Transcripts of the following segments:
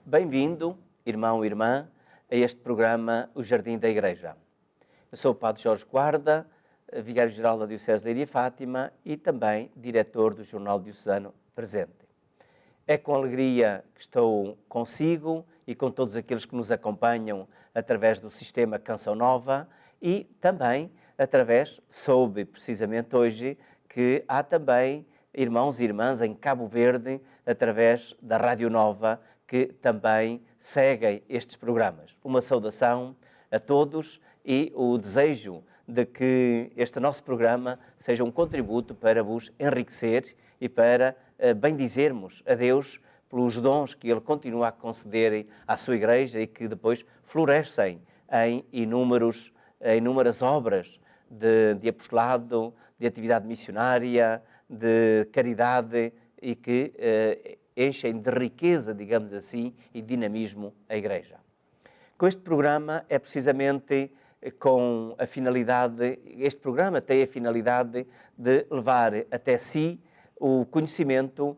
Bem-vindo, irmão e irmã, a este programa O Jardim da Igreja. Eu sou o Padre Jorge Guarda, Vigário-Geral da Diocese de Leiria e Fátima e também diretor do Jornal Diocesano Presente. É com alegria que estou consigo e com todos aqueles que nos acompanham através do sistema Canção Nova e também soube precisamente hoje que há também irmãos e irmãs em Cabo Verde, através da Rádio Nova, que também seguem estes programas. Uma saudação a todos e o desejo de que este nosso programa seja um contributo para vos enriquecer e para bendizermos a Deus pelos dons que Ele continua a conceder à sua Igreja e que depois florescem em inúmeras obras de apostolado, de atividade missionária, de caridade e que enchem de riqueza, digamos assim, e dinamismo a Igreja. Com este programa é precisamente com a finalidade, este programa tem a finalidade de levar até si o conhecimento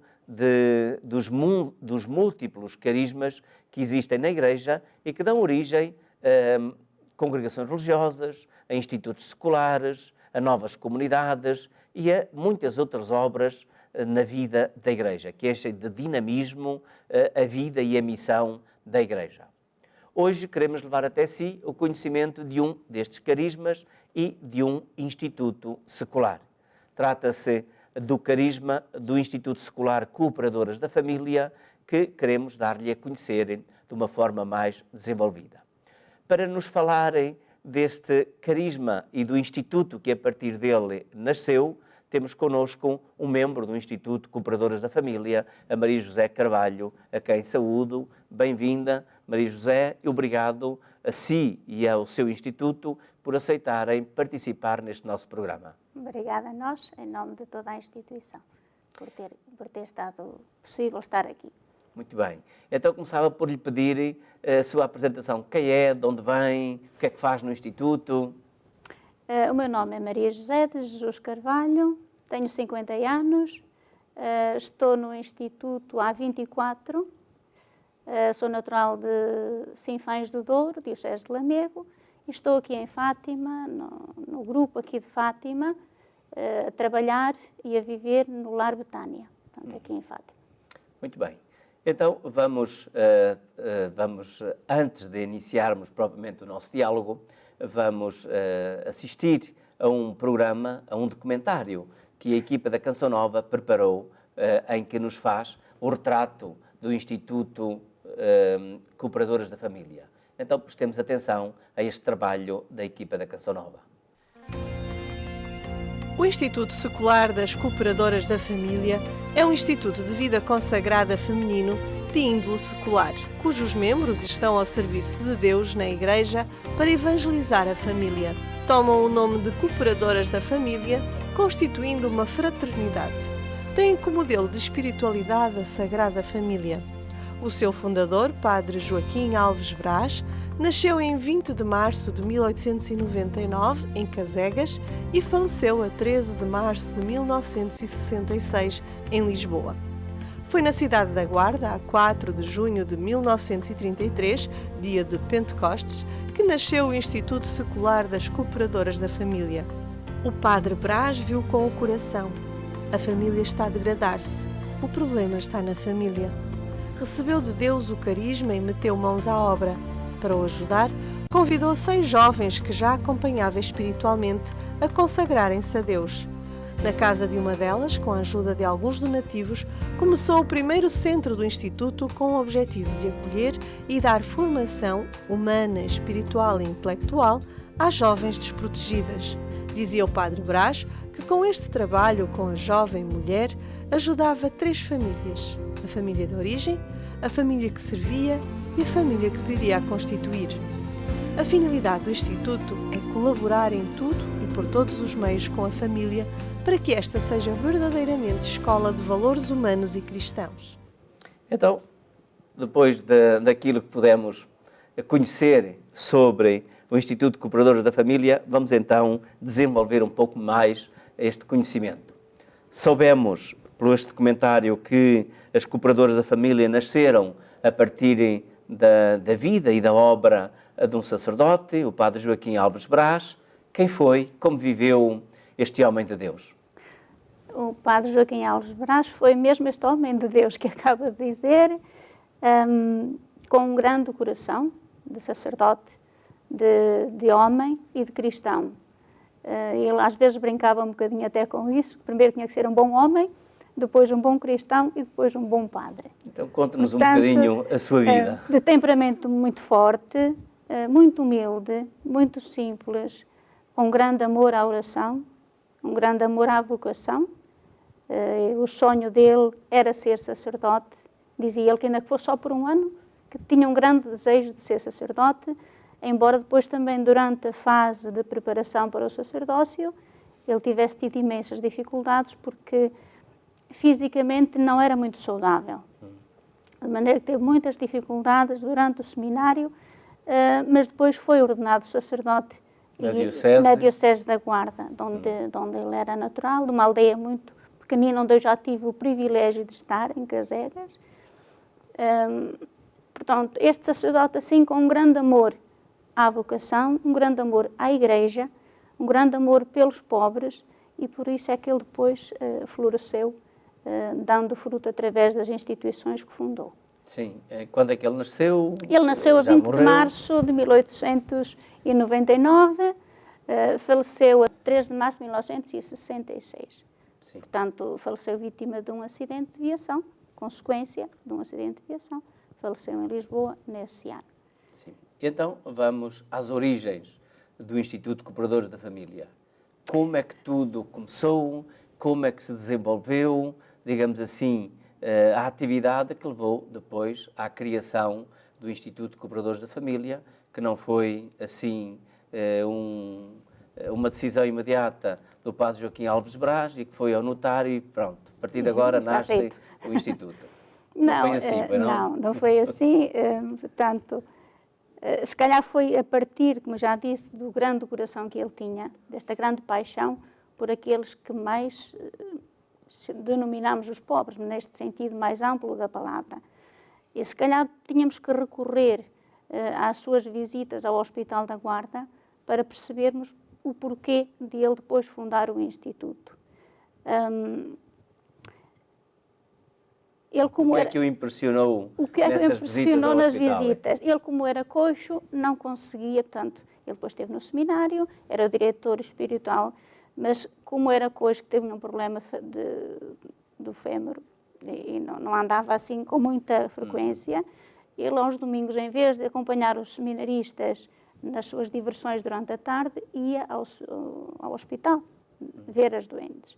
dos múltiplos carismas que existem na Igreja e que dão origem a congregações religiosas, a institutos seculares, a novas comunidades e a muitas outras obras na vida da Igreja, que enchem de dinamismo a vida e a missão da Igreja. Hoje queremos levar até si o conhecimento de um destes carismas e de um instituto secular. Trata-se do carisma do Instituto Secular Cooperadoras da Família, que queremos dar-lhe a conhecer de uma forma mais desenvolvida. Para nos falarem deste carisma e do instituto que a partir dele nasceu, temos connosco um membro do Instituto Cooperadoras da Família, a Maria José Carvalho, a quem saúdo. Bem-vinda, Maria José, e obrigado a si e ao seu Instituto por aceitarem participar neste nosso programa. Obrigada a nós, em nome de toda a instituição, por ter estado possível estar aqui. Muito bem. Então começava por lhe pedir a sua apresentação. Quem é, de onde vem, o que é que faz no Instituto? O meu nome é Maria José de Jesus Carvalho, tenho 50 anos, estou no Instituto há 24, sou natural de Sinfãs do Douro, Diocese de Lamego, e estou aqui em Fátima, no grupo aqui de Fátima, a trabalhar e a viver no Lar Betânia, portanto, aqui em Fátima. Muito bem. Então, vamos, antes de iniciarmos propriamente o nosso diálogo, vamos assistir a um programa, a um documentário que a equipa da Canção Nova preparou, em que nos faz o retrato do Instituto Cooperadoras da Família. Então, prestemos atenção a este trabalho da equipa da Canção Nova. O Instituto Secular das Cooperadoras da Família é um instituto de vida consagrada feminino de índole secular, cujos membros estão ao serviço de Deus na Igreja para evangelizar a família. Tomam o nome de Cooperadoras da Família, constituindo uma fraternidade. Têm como modelo de espiritualidade a Sagrada Família. O seu fundador, Padre Joaquim Alves Brás, nasceu em 20 de março de 1899, em Casegas, e faleceu a 13 de março de 1966, em Lisboa. Foi na cidade da Guarda, a 4 de junho de 1933, dia de Pentecostes, que nasceu o Instituto Secular das Cooperadoras da Família. O Padre Brás viu com o coração: a família está a degradar-se, o problema está na família. Recebeu de Deus o carisma e meteu mãos à obra. Para o ajudar, convidou 6 jovens que já acompanhava espiritualmente a consagrarem-se a Deus. Na casa de uma delas, com a ajuda de alguns donativos, começou o primeiro centro do Instituto com o objetivo de acolher e dar formação humana, espiritual e intelectual às jovens desprotegidas. Dizia o Padre Brás que com este trabalho com a jovem mulher ajudava 3 famílias: a família de origem, a família que servia e a família que viria a constituir. A finalidade do Instituto é colaborar em tudo e por todos os meios com a família para que esta seja verdadeiramente escola de valores humanos e cristãos. Então, depois daquilo que pudemos conhecer sobre o Instituto Cooperadoras da Família, vamos então desenvolver um pouco mais este conhecimento. Soubemos, por este documentário, que as Cooperadoras da Família nasceram a partir da vida e da obra de um sacerdote, o padre Joaquim Alves Brás. Quem foi, como viveu este homem de Deus? O padre Joaquim Alves Brás foi mesmo este homem de Deus que acaba de dizer, com um grande coração de sacerdote, de homem e de cristão. Ele às vezes brincava um bocadinho até com isso. Primeiro tinha que ser um bom homem, depois um bom cristão e depois um bom padre. Então conte-nos um bocadinho a sua vida. De temperamento muito forte, muito humilde, muito simples, com grande amor à oração, um grande amor à vocação. O sonho dele era ser sacerdote. Dizia ele que ainda que fosse só por um ano, que tinha um grande desejo de ser sacerdote, embora depois também durante a fase de preparação para o sacerdócio ele tivesse tido imensas dificuldades porque fisicamente não era muito saudável. De maneira que teve muitas dificuldades durante o seminário, mas depois foi ordenado sacerdote na Diocese da Guarda, de onde ele era natural, de uma aldeia muito pequenina, onde eu já tive o privilégio de estar, em Casegas. Portanto, este sacerdote, assim, com um grande amor à vocação, um grande amor à Igreja, um grande amor pelos pobres, e por isso é que ele depois floresceu, dando fruto através das instituições que fundou. Sim. Quando é que ele nasceu? Ele nasceu a 20 de março de 1899, faleceu a 3 de março de 1966. Sim. Portanto, faleceu vítima de um acidente de viação, consequência de um acidente de viação. Faleceu em Lisboa nesse ano. Sim. Então, vamos às origens do Instituto Cooperadores da Família. Como é que tudo começou? Como é que se desenvolveu, digamos assim, a atividade que levou depois à criação do Instituto Cooperadores da Família, que não foi, assim, uma decisão imediata do padre Joaquim Alves Brás e que foi ao notário e pronto, a partir de agora nasce o Instituto. Não foi assim, foi não? Não foi assim. Portanto, se calhar foi a partir, como já disse, do grande coração que ele tinha, desta grande paixão por aqueles que mais denominamos os pobres, neste sentido mais amplo da palavra. E se calhar tínhamos que recorrer às suas visitas ao Hospital da Guarda para percebermos o porquê de ele depois fundar o Instituto. Ele, como o que é que o impressionou nas visitas? Ele, como era coxo, não conseguia, portanto, ele depois esteve no seminário, era o diretor espiritual, mas como era coxo, que teve um problema do fémur e não andava assim com muita frequência, ele aos domingos, em vez de acompanhar os seminaristas nas suas diversões durante a tarde, ia ao hospital ver as doentes.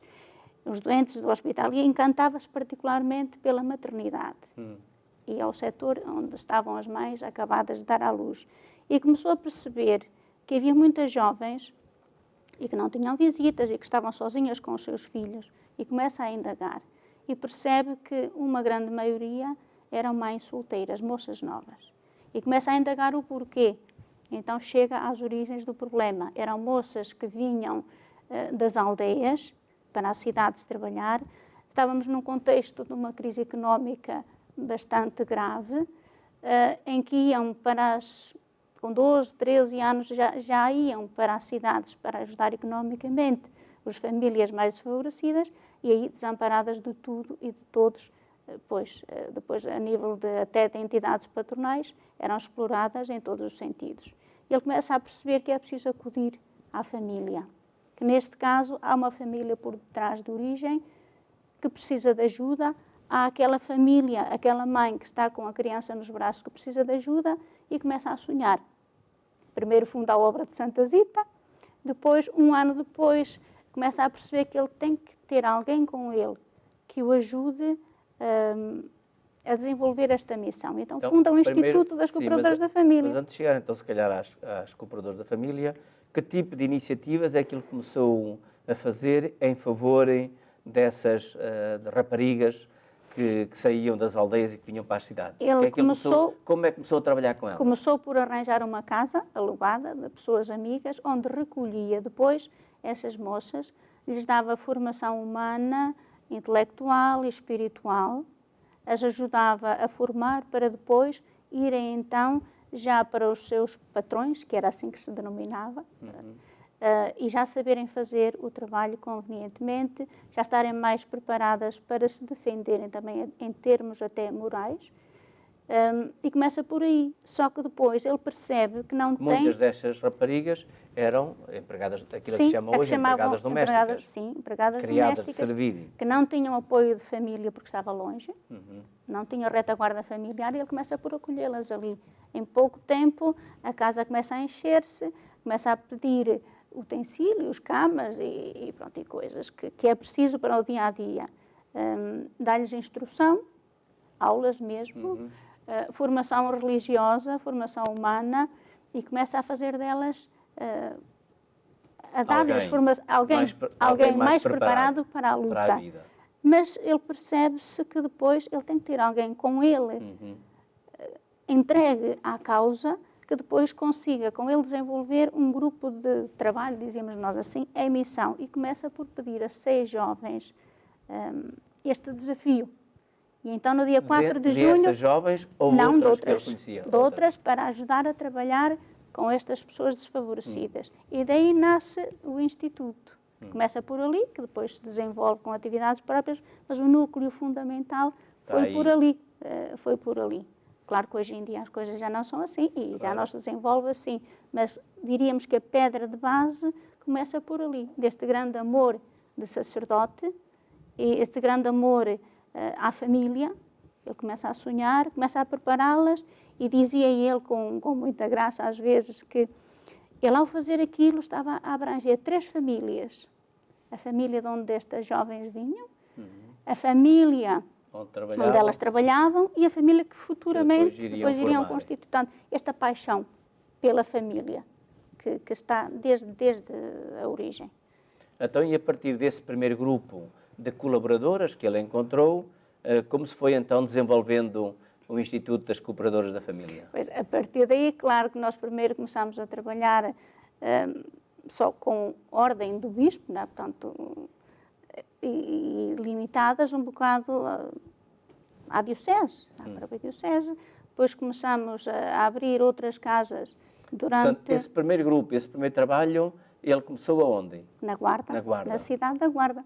Os doentes do hospital, e encantava-se particularmente pela maternidade e ao setor onde estavam as mães acabadas de dar à luz. E começou a perceber que havia muitas jovens e que não tinham visitas e que estavam sozinhas com os seus filhos, e começa a indagar e percebe que uma grande maioria eram mães solteiras, moças novas, e começa a indagar o porquê. Então chega às origens do problema. Eram moças que vinham das aldeias para as cidades trabalhar. Estávamos num contexto de uma crise económica bastante grave, em que iam com 12, 13 anos, já iam para as cidades para ajudar economicamente as famílias mais desfavorecidas e aí desamparadas de tudo e de todos, pois depois a nível até de entidades patronais, eram exploradas em todos os sentidos. Ele começa a perceber que é preciso acudir à família, que neste caso há uma família por detrás de origem que precisa de ajuda, há aquela família, aquela mãe que está com a criança nos braços que precisa de ajuda e começa a sonhar. Primeiro funda a obra de Santa Zita, depois, um ano depois, começa a perceber que ele tem que ter alguém com ele que o ajude a desenvolver esta missão. Então funda o Instituto das Cooperadoras da Família. Mas antes de chegar, então, se calhar, às Cooperadoras da Família, que tipo de iniciativas é que ele começou a fazer em favor dessas raparigas que saíam das aldeias e que vinham para as cidades? Como é que começou a trabalhar com elas? Começou por arranjar uma casa alugada de pessoas amigas, onde recolhia depois essas moças, lhes dava formação humana, intelectual e espiritual, as ajudava a formar para depois irem então já para os seus patrões, que era assim que se denominava, e já saberem fazer o trabalho convenientemente, já estarem mais preparadas para se defenderem também em termos até morais. E começa por aí, só que depois ele percebe que não tem... Muitas destas raparigas eram empregadas, aquilo que se chama hoje empregadas domésticas. Sim, empregadas criadas domésticas, de servir. que não tinham apoio de família porque estava longe, não tinham retaguarda familiar, e ele começa por acolhê-las ali. Em pouco tempo, a casa começa a encher-se, começa a pedir utensílios, camas e coisas que é preciso para o dia-a-dia. Dá-lhes instrução, aulas mesmo, formação religiosa, formação humana, e começa a fazer delas, a dar-lhes alguém mais preparado para a luta. Para a vida. Mas ele percebe-se que depois ele tem que ter alguém com ele, entregue à causa, que depois consiga com ele desenvolver um grupo de trabalho, dizíamos nós assim, em missão. E começa por pedir a 6 jovens este desafio. E então, no dia 4 de junho... Dessas jovens ou não, outras de que ele outras, conhecia? de outras, para ajudar a trabalhar com estas pessoas desfavorecidas. E daí nasce o Instituto. Começa por ali, que depois se desenvolve com atividades próprias, mas o núcleo fundamental foi por ali. Claro que hoje em dia as coisas já não são assim e já não se desenvolve assim, mas diríamos que a pedra de base começa por ali, deste grande amor de sacerdote e este grande amor à família. Ele começa a sonhar, começa a prepará-las, e dizia ele com muita graça às vezes que ele, ao fazer aquilo, estava a abranger 3 famílias. A família de onde estas jovens vinham, a família onde elas trabalhavam e a família que futuramente depois iriam constituir. Portanto, esta paixão pela família que está desde a origem. Então, e a partir desse primeiro grupo de colaboradoras que ele encontrou, como se foi então desenvolvendo o Instituto das Cooperadoras da Família? Pois, a partir daí, claro que nós primeiro começámos a trabalhar só com ordem do bispo, né? Portanto, e limitadas um bocado à diocese, à própria diocese. Depois começámos a abrir outras casas durante... Portanto, esse primeiro grupo, esse primeiro trabalho, ele começou aonde? Na Guarda, na cidade da Guarda.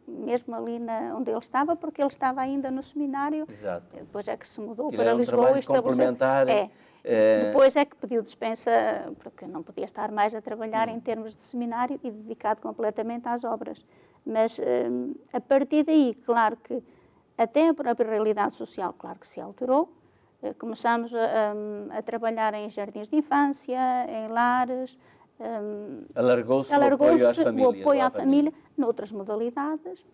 Mesmo ali onde ele estava, porque ele estava ainda no seminário. Exato. Depois é que se mudou Ele para Lisboa e estabeleceu. Depois é que pediu dispensa, porque não podia estar mais a trabalhar em termos de seminário e dedicado completamente às obras. Mas a partir daí, claro que até a própria realidade social, claro que se alterou. Começámos a trabalhar em jardins de infância, em lares. Alargou-se o apoio à família, noutras modalidades,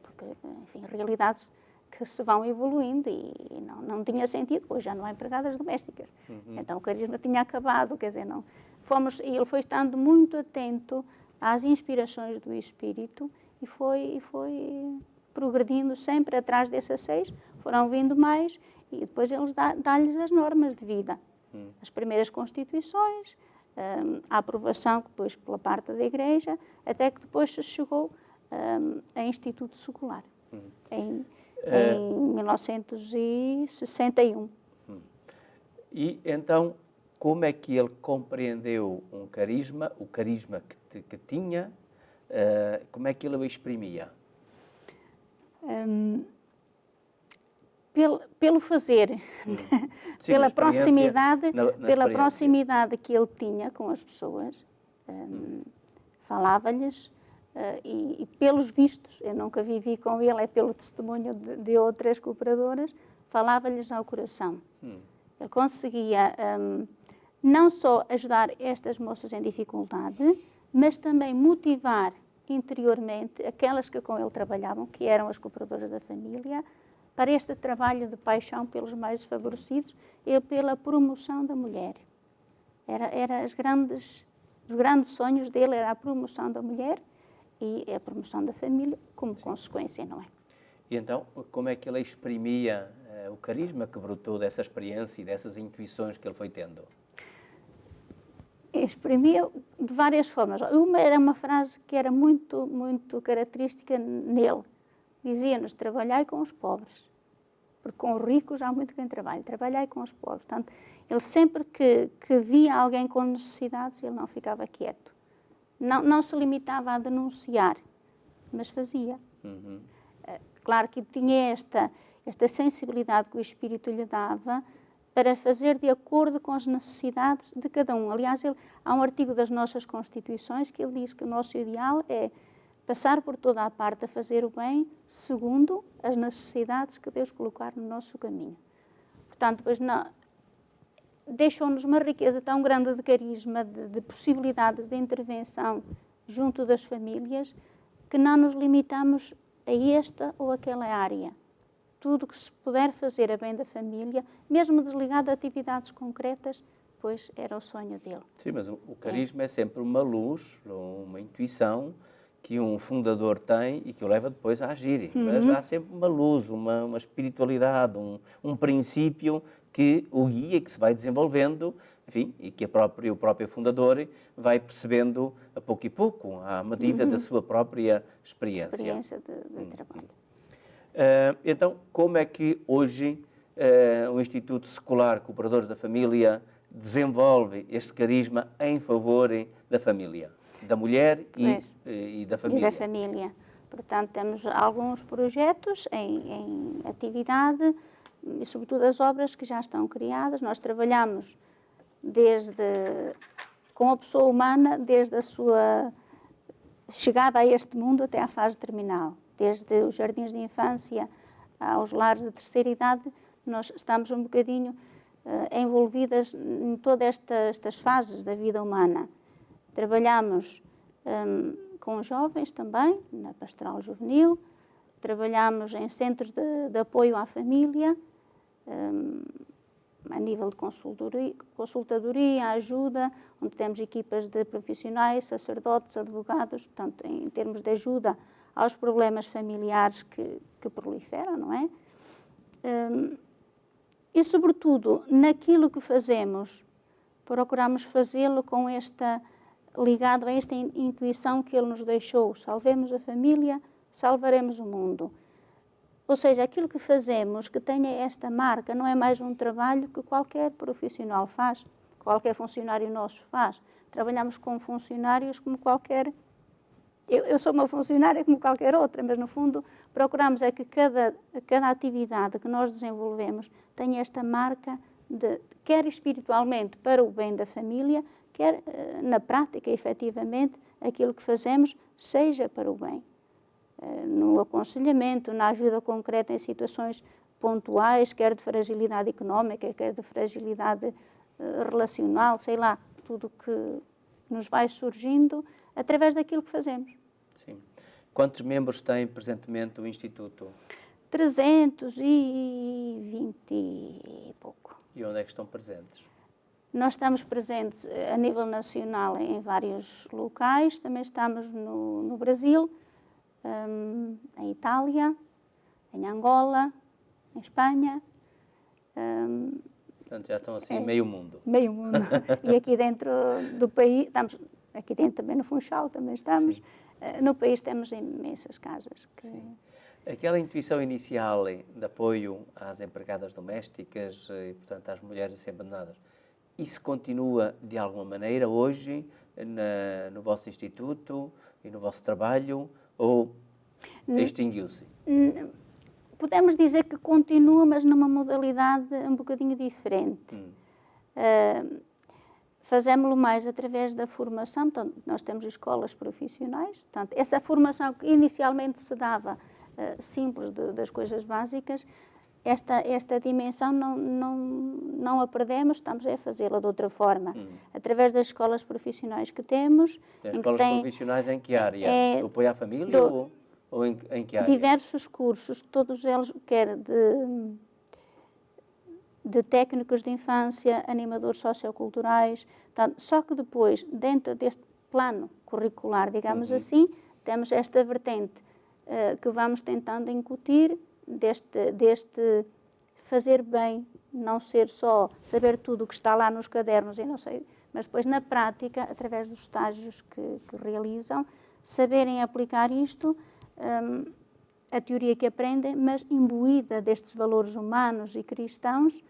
porque, enfim, realidades que se vão evoluindo e não tinha sentido, hoje já não há empregadas domésticas. Então o carisma tinha acabado, quer dizer, não. Ele foi estando muito atento às inspirações do Espírito e foi progredindo sempre atrás dessas 6, foram vindo mais e depois eles dão-lhes as normas de vida. As primeiras constituições, a aprovação depois pela parte da Igreja, até que depois se chegou a Instituto Secular, em 1961. E então, como é que ele compreendeu o carisma que tinha, como é que ele o exprimia? Pelo fazer, Sim, pela proximidade, pela proximidade que ele tinha com as pessoas, falava-lhes e pelos vistos, eu nunca vivi com ele, é pelo testemunho de outras cooperadoras, falava-lhes ao coração. Ele conseguia não só ajudar estas moças em dificuldade, mas também motivar interiormente aquelas que com ele trabalhavam, que eram as cooperadoras da família, para este trabalho de paixão pelos mais desfavorecidos e pela promoção da mulher. Os grandes sonhos dele era a promoção da mulher e a promoção da família como consequência, não é? E então, como é que ele exprimia o carisma que brotou dessa experiência e dessas intuições que ele foi tendo? Exprimia de várias formas. Uma era uma frase que era muito, muito característica nele, dizia-nos, trabalhai com os pobres, porque com os ricos há muito quem trabalha, trabalhai com os pobres. Portanto, ele sempre que via alguém com necessidades, ele não ficava quieto. Não se limitava a denunciar, mas fazia. Claro que tinha esta sensibilidade que o Espírito lhe dava para fazer de acordo com as necessidades de cada um. Aliás, há um artigo das nossas Constituições que ele diz que o nosso ideal é passar por toda a parte a fazer o bem segundo as necessidades que Deus colocar no nosso caminho. Portanto, pois deixou-nos uma riqueza tão grande de carisma, de possibilidades de intervenção junto das famílias, que não nos limitamos a esta ou aquela área. Tudo que se puder fazer a bem da família, mesmo desligado de atividades concretas, pois era o sonho dele. Sim, mas o carisma é sempre uma luz, uma intuição que um fundador tem e que o leva depois a agir. Mas há sempre uma luz, uma espiritualidade, um princípio que o guia, que se vai desenvolvendo, enfim, e que o próprio fundador vai percebendo a pouco e pouco, à medida da sua própria experiência. Experiência de trabalho. Então, como é que hoje o Instituto Secular Cooperadores da Família desenvolve este carisma em favor da família, da mulher e da família? E da família. Portanto, temos alguns projetos em atividade e, sobretudo, as obras que já estão criadas. Nós trabalhamos com a pessoa humana desde a sua chegada a este mundo até à fase terminal. Desde os jardins de infância aos lares de terceira idade, nós estamos um bocadinho envolvidas em todas estas fases da vida humana. Trabalhamos com jovens também, na pastoral juvenil, trabalhamos em centros de apoio à família, a nível de consultadoria, ajuda, onde temos equipas de profissionais, sacerdotes, advogados, portanto, em termos de ajuda aos problemas familiares que proliferam, não é? E, sobretudo, naquilo que fazemos, procuramos fazê-lo com ligado a esta intuição que Ele nos deixou. Salvemos a família, salvaremos o mundo. Ou seja, aquilo que fazemos, que tenha esta marca, não é mais um trabalho que qualquer profissional faz, qualquer funcionário nosso faz. Trabalhamos com funcionários como qualquer... Eu sou uma funcionária como qualquer outra, mas, no fundo, procuramos é que cada atividade que nós desenvolvemos tenha esta marca quer espiritualmente para o bem da família, quer na prática, efetivamente, aquilo que fazemos seja para o bem. No aconselhamento, na ajuda concreta em situações pontuais, quer de fragilidade económica, quer de fragilidade relacional, sei lá, tudo que nos vai surgindo através daquilo que fazemos. Sim. Quantos membros tem presentemente o Instituto? 320 e pouco. E onde é que estão presentes? Nós estamos presentes a nível nacional em vários locais, também estamos no Brasil, em Itália, em Angola, em Espanha. Portanto, já estão assim meio mundo. Meio mundo. E aqui dentro do país, estamos aqui dentro também no Funchal, também estamos. No país temos imensas casas. Sim. Aquela intuição inicial de apoio às empregadas domésticas e, portanto, às mulheres assim abandonadas, isso continua de alguma maneira hoje no vosso instituto e no vosso trabalho ou extinguiu-se? Podemos dizer que continua, mas numa modalidade um bocadinho diferente. Fazemos-lo mais através da formação, portanto, nós temos escolas profissionais, portanto, essa formação que inicialmente se dava simples das coisas básicas, esta dimensão não a perdemos, estamos a fazê-la de outra forma, através das escolas profissionais que temos. Tem escolas profissionais em que área? Do apoio à família ou em que área? Diversos cursos, todos eles, quer de técnicos de infância, animadores socioculturais, só que depois, dentro deste plano curricular, digamos assim, temos esta vertente que vamos tentando incutir deste fazer bem, não ser só saber tudo o que está lá nos cadernos e não sei, mas depois na prática, através dos estágios que realizam, saberem aplicar isto a teoria que aprendem, mas imbuída destes valores humanos e cristãos,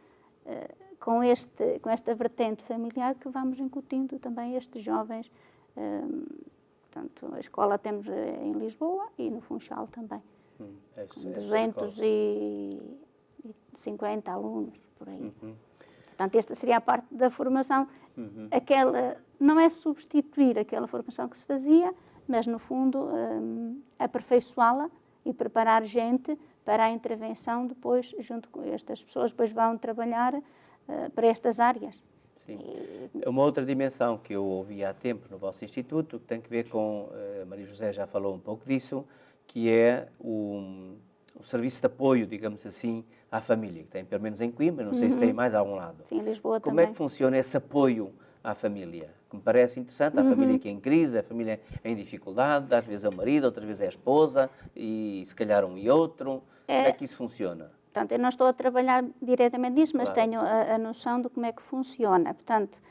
com esta vertente familiar que vamos incutindo também a estes jovens. Portanto, a escola temos em Lisboa e no Funchal também, com 250 alunos, por aí. Portanto, esta seria a parte da formação. Aquela, não é substituir aquela formação que se fazia, mas, no fundo, aperfeiçoá-la e preparar gente para a intervenção depois, junto com estas pessoas, depois vão trabalhar para estas áreas. Sim. Uma outra dimensão que eu ouvi há tempos no vosso Instituto, que tem que ver com, a Maria José já falou um pouco disso, que é o serviço de apoio, digamos assim, à família, que tem pelo menos em Coimbra, não sei se tem mais a algum lado. Sim, em Lisboa Como também. é que funciona esse apoio à família? Que me parece interessante, a família que é em crise, a família em dificuldade, às vezes é o marido, outras vezes é a esposa, e se calhar um e outro. Como é que isso funciona? Portanto, eu não estou a trabalhar diretamente nisso, mas Claro. tenho a noção de como é que funciona. Portanto,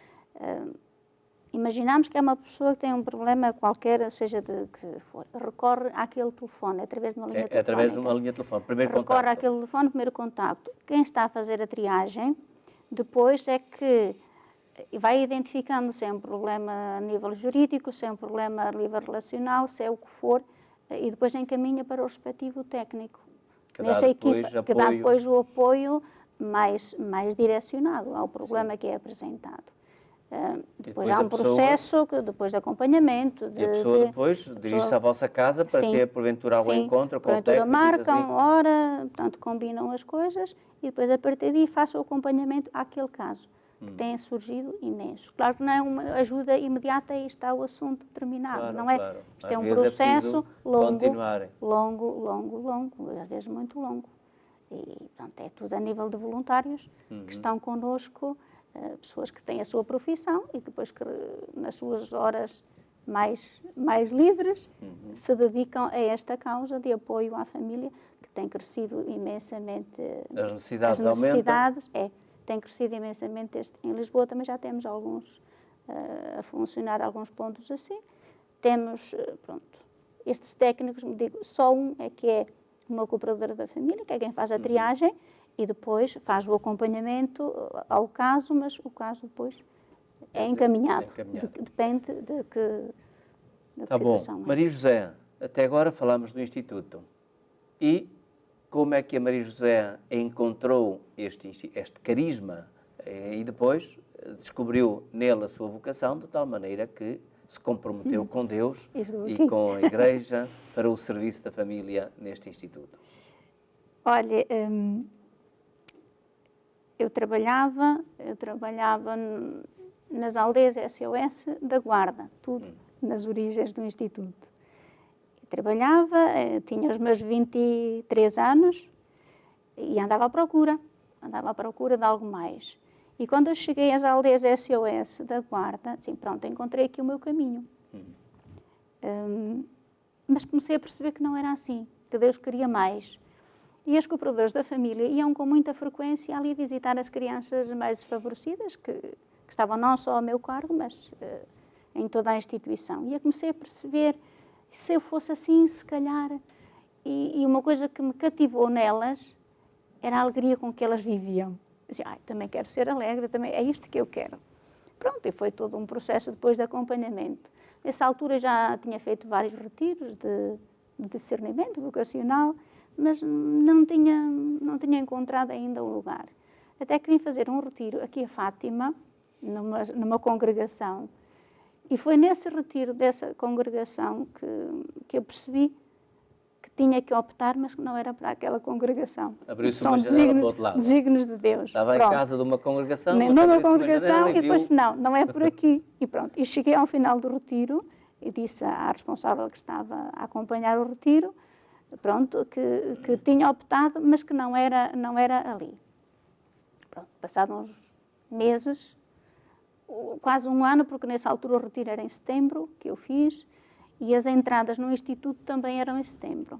imaginamos que é uma pessoa que tem um problema qualquer, seja de que for, recorre àquele telefone, através de uma linha telefónica. É através de uma linha de telefone, primeiro Recorre contacto. àquele telefone, primeiro contacto. Quem está a fazer a triagem, depois é que vai identificando se é um problema a nível jurídico, se é um problema a nível relacional, se é o que for, e depois encaminha para o respectivo técnico. Nessa equipa, que dá depois o apoio mais direcionado ao problema que é apresentado. Depois há um processo depois de acompanhamento. E a pessoa depois dirige-se à vossa casa para ter, porventura, algum encontro com o técnico. Marcam hora, portanto, combinam as coisas e depois, a partir daí, façam o acompanhamento àquele caso, que tem surgido imenso. Claro que não é uma ajuda imediata e está o assunto terminado, Claro, não é? claro. Isto é um Às vezes processo longo, longo, às vezes muito longo. E, portanto, é tudo a nível de voluntários que estão connosco, pessoas que têm a sua profissão e depois que nas suas horas mais livres se dedicam a esta causa de apoio à família, que tem crescido imensamente. As necessidades tem crescido imensamente. Em Lisboa também já temos alguns a funcionar, alguns pontos assim. Temos, estes técnicos, me digo, só um é que é uma cooperadora da família, que é quem faz a triagem, e depois faz o acompanhamento ao caso, mas o caso depois é encaminhado. Depende de que situação é. Maria José, até agora falamos do Instituto. E como é que a Maria José encontrou este carisma e depois descobriu nele a sua vocação, de tal maneira que se comprometeu com Deus e com a Igreja para o serviço da família neste Instituto? Olha, eu trabalhava nas aldeias SOS da Guarda, tudo nas origens do Instituto. Trabalhava, tinha os meus 23 anos e andava à procura de algo mais. E quando eu cheguei às aldeias SOS da Guarda, assim, pronto, encontrei aqui o meu caminho. Mas comecei a perceber que não era assim, que Deus queria mais. E as cooperadoras da família iam com muita frequência ali visitar as crianças mais desfavorecidas, que estavam não só ao meu cargo, mas em toda a instituição. E eu comecei a perceber, se eu fosse assim, se calhar... E uma coisa que me cativou nelas era a alegria com que elas viviam. Dizia, também quero ser alegre, também é isto que eu quero. Pronto, e foi todo um processo depois de acompanhamento. Nessa altura já tinha feito vários retiros de discernimento vocacional, mas não tinha encontrado ainda um lugar. Até que vim fazer um retiro aqui a Fátima, numa congregação, e foi nesse retiro dessa congregação que eu percebi que tinha que optar, mas que não era para aquela congregação. Abriu-se uma janela para o outro lado. Desígnios de Deus. Estava em casa de uma congregação, numa congregação e depois não é por aqui. E pronto, e cheguei ao final do retiro e disse à responsável que estava a acompanhar o retiro, pronto, que tinha optado, mas que não era ali. Pronto, passados uns meses, quase um ano, porque nessa altura o retiro era em setembro, que eu fiz, e as entradas no Instituto também eram em setembro.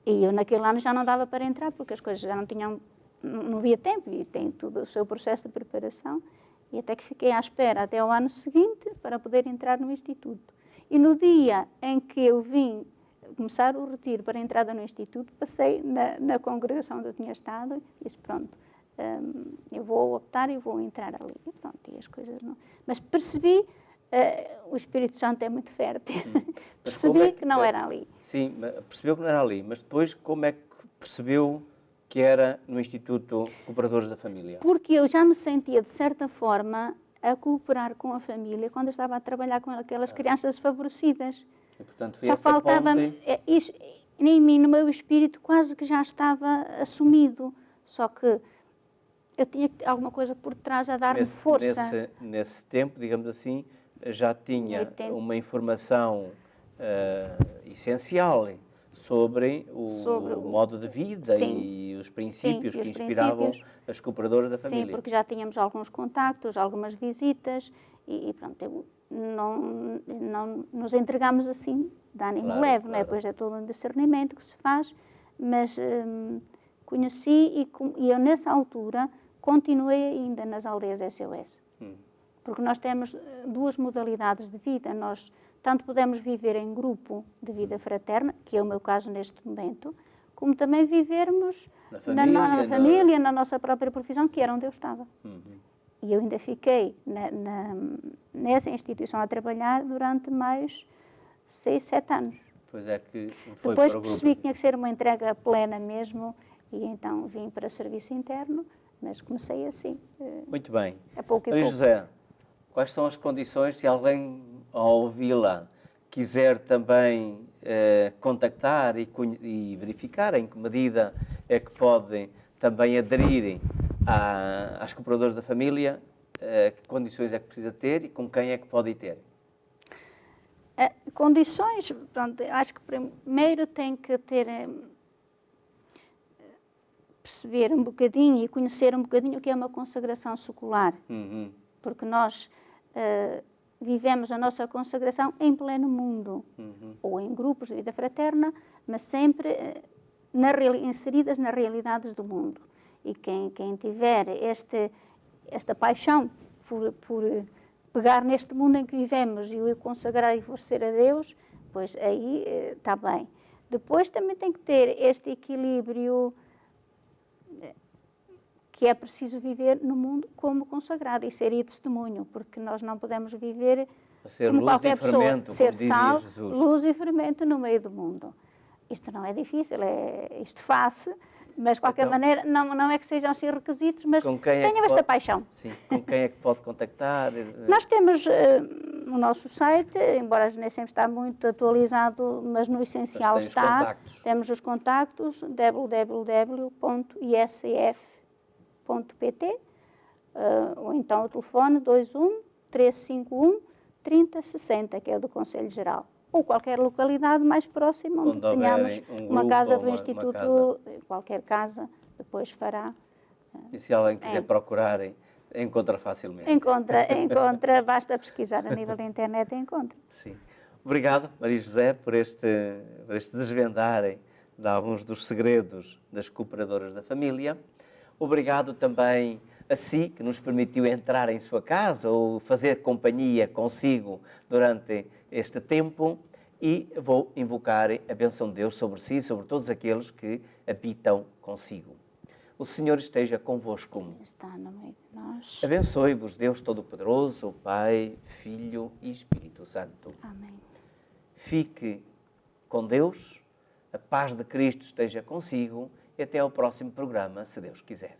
E eu naquele ano já não dava para entrar, porque as coisas já não havia tempo, e tem todo o seu processo de preparação, e até que fiquei à espera até ao ano seguinte para poder entrar no Instituto. E no dia em que eu vim começar o retiro para a entrada no Instituto, passei na congregação onde eu tinha estado e disse, pronto, eu vou optar e vou entrar ali. E pronto, e as coisas não... Mas percebi, o Espírito Santo é muito fértil, percebi que não era ali. Sim, percebeu que não era ali, mas depois como é que percebeu que era no Instituto Cooperadores da Família? Porque eu já me sentia, de certa forma, a cooperar com a família quando eu estava a trabalhar com aquelas crianças desfavorecidas. E, portanto, foi Só essa faltava-me, ponte... em mim, no meu espírito, quase que já estava assumido. Só que eu tinha alguma coisa por trás a dar-me força. Nesse tempo, digamos assim, já tinha 80. uma informação essencial sobre o modo de vida sim, e os princípios sim, que os inspiravam princípios. as cooperadoras da família. Sim, porque já tínhamos alguns contactos, algumas visitas e pronto, não nos entregamos assim, de ânimo leve, não é? Pois é todo um discernimento que se faz, mas conheci e eu nessa altura continuei ainda nas aldeias SOS. Porque nós temos duas modalidades de vida, nós tanto podemos viver em grupo de vida fraterna, que é o meu caso neste momento, como também vivermos na família, na nossa própria profissão, que era onde eu estava. E eu ainda fiquei nessa instituição a trabalhar durante mais 6, 7 anos. Pois é que foi depois para o percebi grupo. que tinha que ser uma entrega plena mesmo, e então vim para serviço interno, mas comecei assim. Muito bem. A pouco e Maria pouco. José, quais são as condições, se alguém, ao ouvi-la, quiser também contactar e verificar em que medida é que podem também aderir às cooperadoras da família, que condições é que precisa ter e com quem é que pode ir ter? Condições, pronto, acho que primeiro tem que ter, perceber um bocadinho e conhecer um bocadinho o que é uma consagração secular. Porque nós vivemos a nossa consagração em pleno mundo, ou em grupos de vida fraterna, mas sempre inseridas nas realidades do mundo. E quem tiver esta paixão por pegar neste mundo em que vivemos e o consagrar e oferecer a Deus, pois aí está bem. Depois também tem que ter este equilíbrio que é preciso viver no mundo como consagrado e ser testemunho, porque nós não podemos viver como qualquer pessoa, ser sal, luz e fermento no meio do mundo. Isto não é difícil, isto faz, mas de qualquer maneira não é que sejam assim requisitos, mas tenham esta paixão. Sim, com quem é que pode contactar? Nós temos o nosso site, embora nem sempre está muito atualizado, mas no essencial está. Temos os contactos, www.iscf.pt, ou então o telefone 21 351 3060, que é o do Conselho Geral. Ou qualquer localidade mais próxima onde tenhamos uma casa do Instituto, qualquer casa, depois fará. E se alguém quiser procurar, encontra facilmente. Encontra, basta pesquisar a nível da internet e encontra. Sim. Obrigado, Maria José, por este desvendarem de alguns dos segredos das cooperadoras da família. Obrigado também a si, que nos permitiu entrar em sua casa ou fazer companhia consigo durante este tempo, e vou invocar a bênção de Deus sobre si e sobre todos aqueles que habitam consigo. O Senhor esteja convosco. Está no meio de nós. Abençoe-vos Deus Todo-Poderoso, Pai, Filho e Espírito Santo. Amém. Fique com Deus, a paz de Cristo esteja consigo e até ao próximo programa, se Deus quiser.